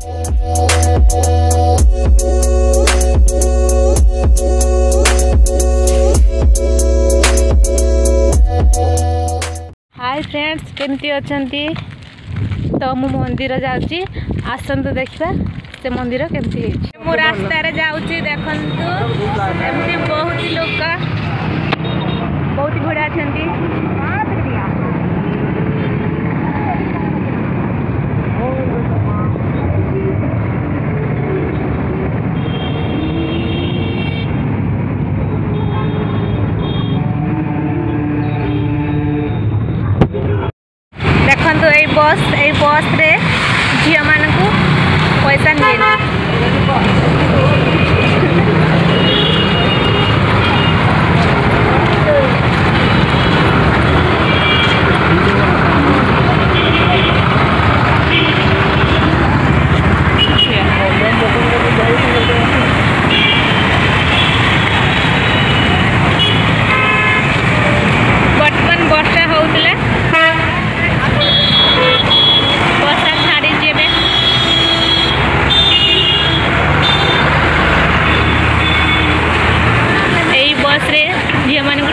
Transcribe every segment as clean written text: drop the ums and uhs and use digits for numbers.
Hi friends केमती अच्छी तो मु मंदिर जाऊँगी आसतु देखा से मंदिर केमती मु रास्तार जाऊँगी देखु एमती बहुत लोग बहुत भिड़ अच्छा देखो ये बस रे झी मान को पैसा नहीं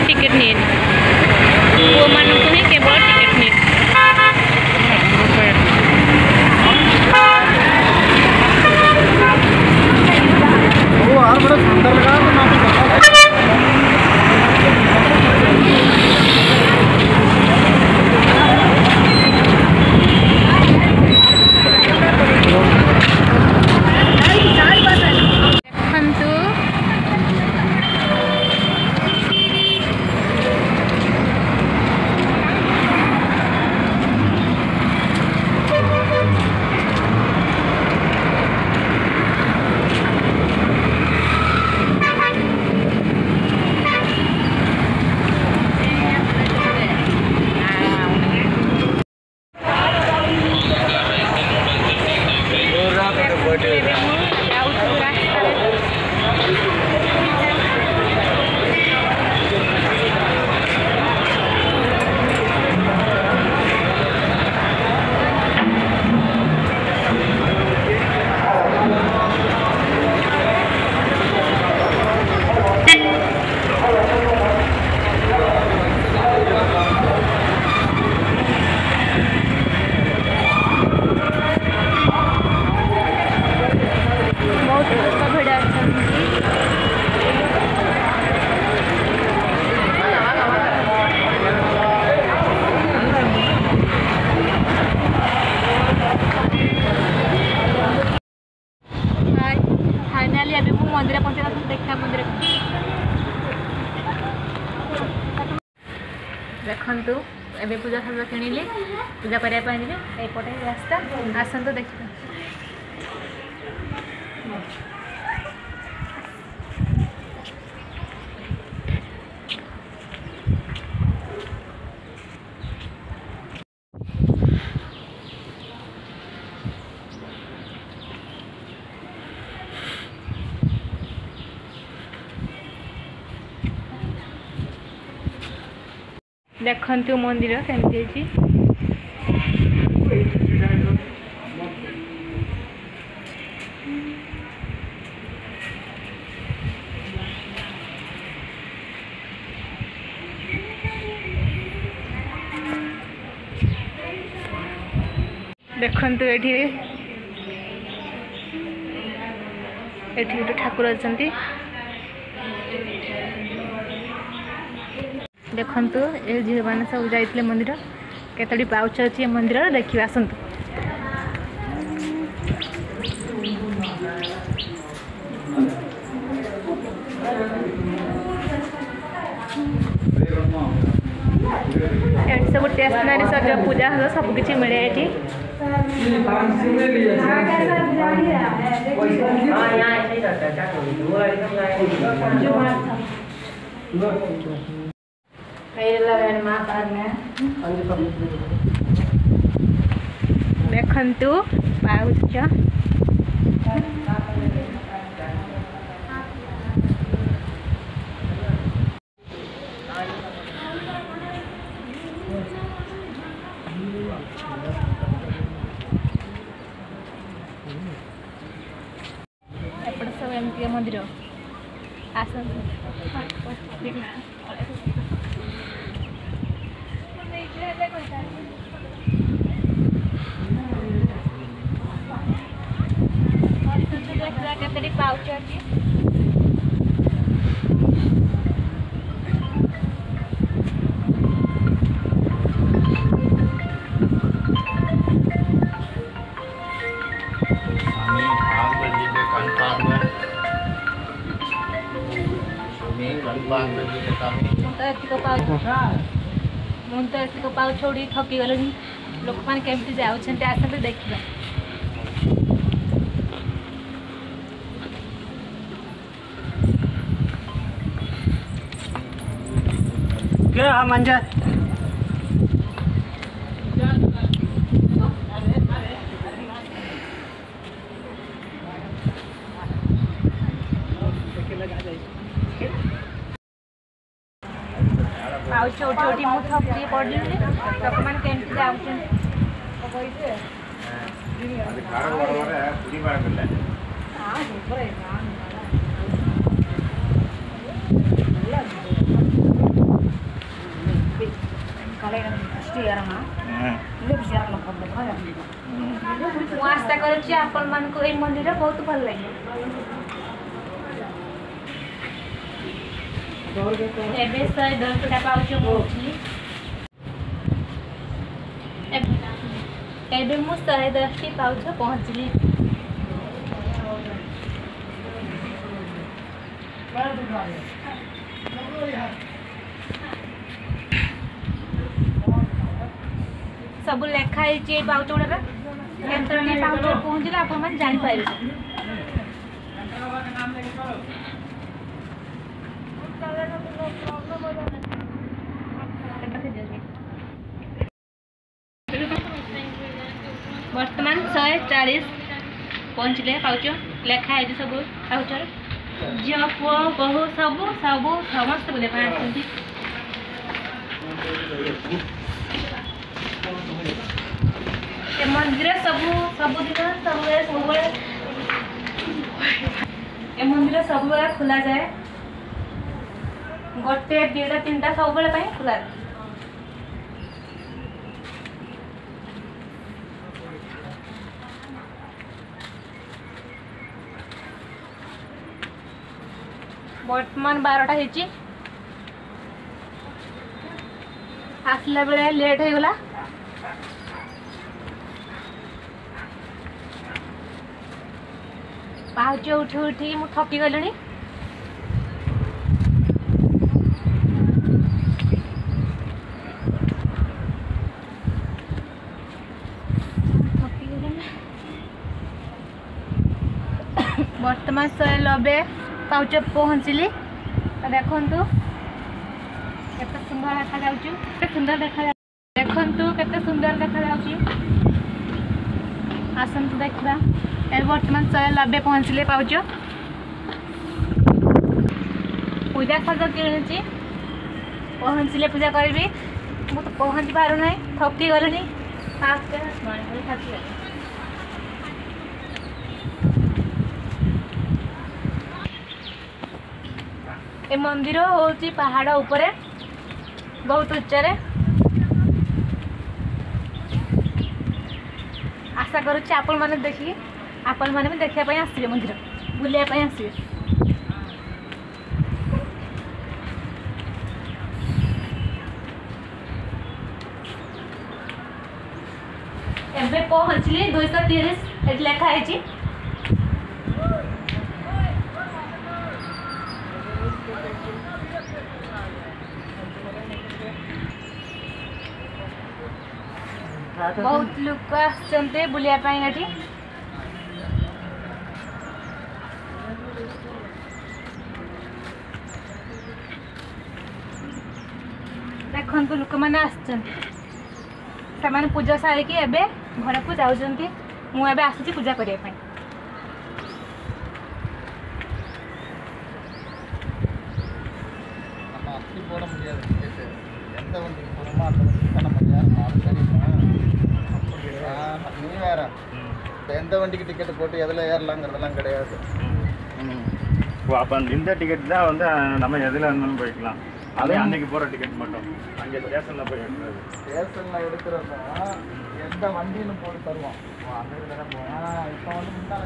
टिकट नहीं वो मान को ही केवल टिकट नहीं वो और बड़ा सुंदर लगा मंदिर पहुंचा देखा मंदिर देखु ए पूजा सब किणिली पूजा करने यपटे रास्ता आसतु देखिए देखु मंदिर केमती देखु ये गोटे ठाकुर अच्छा देखु ये झील मैंने सब जाइए मंदिर केतोटी पाउच अच्छी मंदिर देखिए आसतु सब स्टेशनरी सब पूजा हो सबकि मिले ये देखु पाउच एपटे सब एमती मंदिर आस केतरी पाउच अच्छी पाउ छोड़ी थकी गले लोक मैंने केमती जाऊँच आसते देखा मंजा पाउ छोटी छोटी मु थकी पड़ी लोक मैंने केमती जाऊँच आशा कर मंदिर बहुत भल लगे एबे 110 टा पाउच पहुँचली एबे मु 110 टी पाउच पहुँचली सब लिखाई पाउच गुड़ा पाउच पहुँचले आप जापर बर्तमान 140 पहुँचले पाउच लिखाई सब पाउच झील पुओ बहु सब सब समस्त बुलाइप मंदिर सबुदिन सब मंदिर सब खोला जाए गोटे 2टा 3टा सब खुला बर्तमान 12टा होती आसला बेले लेट हो गला पाउच उठी उठी मु थकी गली बर्तमान 190 पाउच पहुँचली देखु केते सुंदर देखा जाउची केते सुंदर देखा देखंतु केते सुंदर देखा जाउची आसंतु देखा ए बर्तमान 190 पहुँचले पाउच पूजा सज किणुची पहुँचले पूजा करी मु तो पहुँच पार ना थकी गली ए मंदिर होची पहाड़ ऊपर बहुत उच्चरे आशा करुच्ची आपण मैंने देखिए आपण मैंने भी देखापी आसवे मंदिर बुलायापी आसवे एबे पहुँचली 230 लिखाई बहुत लोक आसते बुलायापी देखु लोक मैंने आसने पूजा सारिकी एबे घर को जाऊँगी मुझे आसूँ पूजा करने எந்த வண்டிக்கு டிக்கெட் போட்டு எதில் ஏறலாங்கிறதெல்லாம் கிடையாது. ஓ, அப்போ இந்த டிக்கெட் தான் வந்து நம்ம எதில் இருந்தாலும் போய்க்கலாம். அதே அன்னைக்கு போகிற டிக்கெட் மட்டும் அங்கே ஸ்டேஷனில் போய் எடுக்கிறது. ஸ்டேஷனில் எடுக்கிறதா எந்த வண்டின்னு போட்டு தருவோம். அந்த இதில் தான் போவோம். இப்போ வந்து முன்னாள்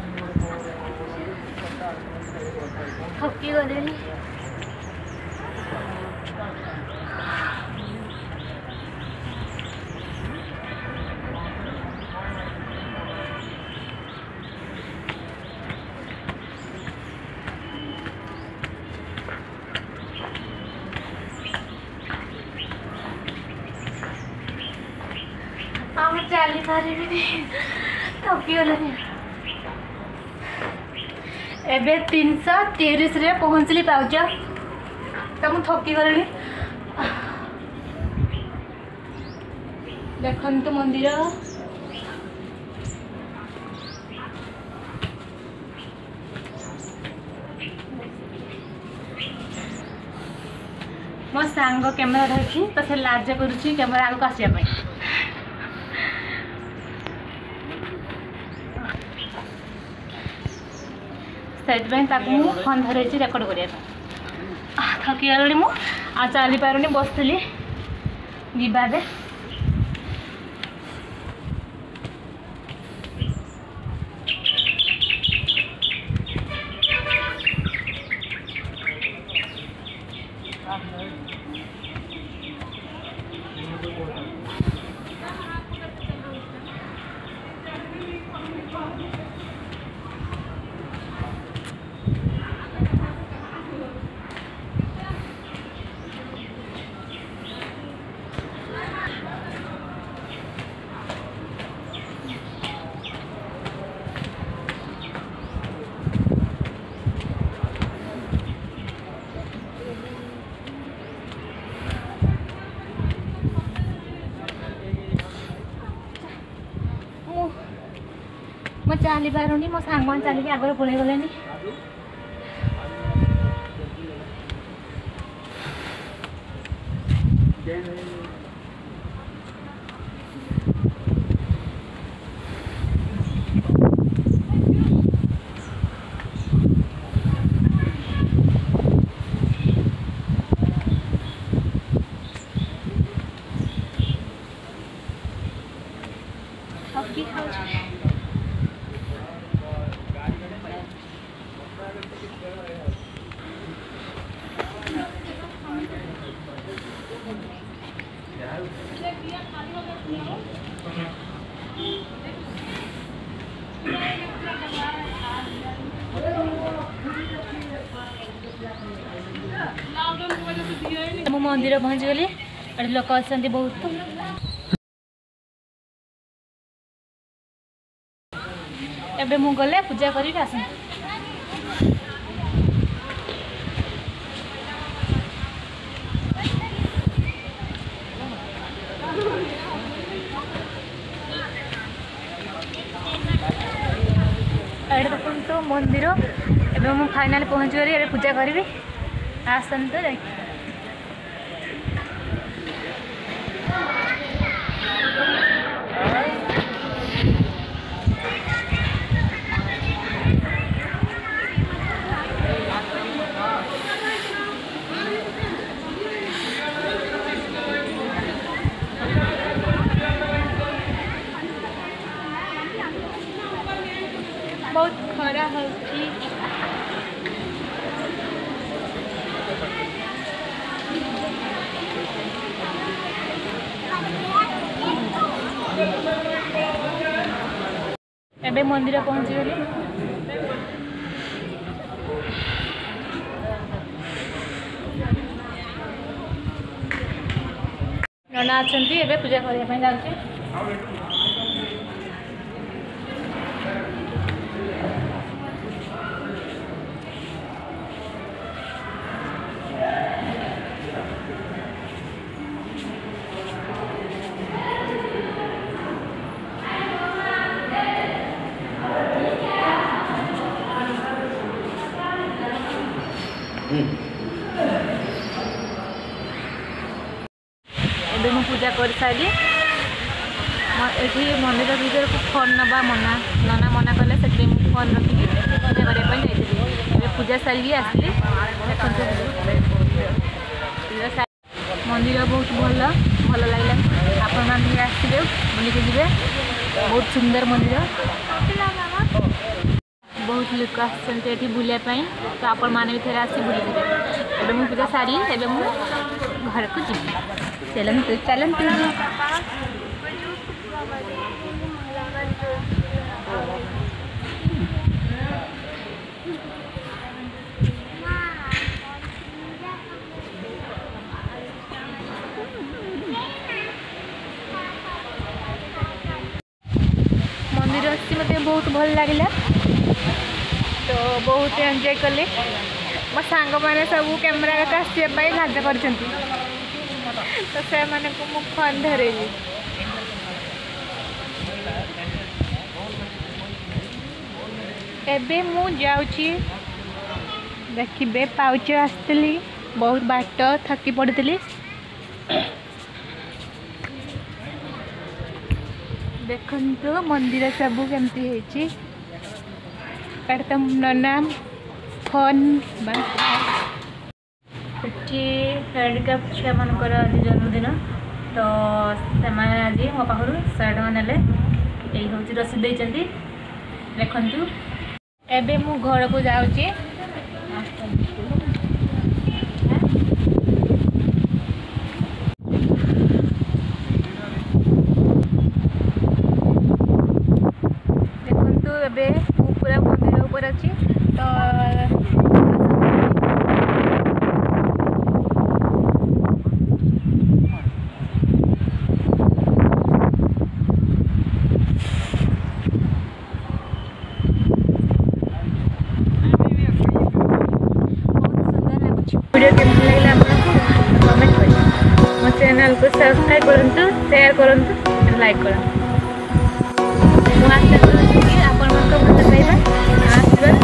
ଚାଲି ପାରିବିନି, ଥକିଗଲେଣି। ଏବେ 330ରେ ପହଞ୍ଚିଲି ପାଉଛ ତ ମୁଁ ଥକିଗଲିଣି। ଦେଖନ୍ତୁ ମନ୍ଦିର। ମୋ ସାଙ୍ଗ କ୍ୟାମେରା ଧରିଛି ତ ସେ ଲାଜ କରୁଛି କ୍ୟାମେରା ଆଗକୁ ଆସିବା ପାଇଁ। ସେଥିପାଇଁ ତାକୁ ମୁଁ ଫୋନ୍ ଧରେଇଛି ରେକର୍ଡ଼ କରିବା ପାଇଁ। ଥକିଗଲିଣି ମୁଁ, ଆଉ ଚାଲିପାରୁନି, ବସିଥିଲି ଯିବା ଏବେ। ମୁଁ ଚାଲିପାରୁନି, ମୋ ସାଙ୍ଗମାନେ ଚାଲିକି ଆଗରେ ପଳେଇ ଗଲେଣି। ମୁଁ ମନ୍ଦିର ପହଞ୍ଚିଗଲି। ଏଠି ଲୋକ ଅଛନ୍ତି ବହୁତ। ଏବେ ମୁଁ ଗଲେ ପୂଜା କରିକି ଆସନ୍ତି। ଏଠି ଦେଖନ୍ତୁ ମନ୍ଦିର। ଏବେ ମୁଁ ଫାଇନାଲି ପହଞ୍ଚିଗଲି। ଏବେ ପୂଜା କରିବି, ଆସନ୍ତୁ ଯାଇକି। बहुत खरा होची। एबे मंदिर पहुंची गली। नना अछंती एबे पूजा करिया ପାଇଁ जाउची। एबे मु पूजा कर सारी ଏଠି ମନ୍ଦିର ଭିତରକୁ ଫୋନ୍ ନେବା ମନା, ନନା ମନା କଲେ, ସେଥିପାଇଁ ମୁଁ ଫୋନ୍ ରଖିକି ପୂଜା କରିବା ପାଇଁ ଯାଇଥିଲି। ଏବେ ପୂଜା ସାରିକି ଆସିଲି। ଦେଖନ୍ତୁ ମନ୍ଦିର ବହୁତ ଭଲ ଲାଗିଲା। ଆପଣମାନେ ବି ଆସିବେ, ବୁଲିକି ଯିବେ। ବହୁତ ସୁନ୍ଦର ମନ୍ଦିର, ବହୁତ ଲୋକ ଆସୁଛନ୍ତି ଏଠି ବୁଲିବା ପାଇଁ, ତ ଆପଣମାନେ ବି ଥରେ ଆସି ବୁଲିଯିବେ। ଏବେ ମୁଁ ପୂଜା ସାରି ଏବେ ମୁଁ ଘରକୁ ଯିବି। ଚାଲନ୍ତୁ ଚାଲନ୍ତୁ। मंदिर अच्छी मत बहुत भल लगे, तो बहुत एंजॉय कले। मो सांग मैंने सब कैमेरा आसवाई लाज कर, तो से माने को मु फोन धरेली। एबे मु जाउची देखिबे पाउच आसली, बहुत बाट थकी पड़ी। देखंतु मंदिर सब केमती है। नना फोन हैंडक्राफ्ट छुआ मानकर आज जन्मदिन, तो से आज मो पाखु 100 टका नेले। यही हूँ रसीद देती। देखंतु एबे मु घर को जाऊँगी। ଏବେ ମୁଁ ପୁରା ମନ୍ଦିର ଉପରେ ଅଛି, ତ वीडियो केमती लगे आपको कमेंट करें। मो चैनल को सब्सक्राइब करूँ, शेयर करूँ, लाइक करूँ। मुझे आशा करूँ कि आपण भल पाइबा आशीर्वाद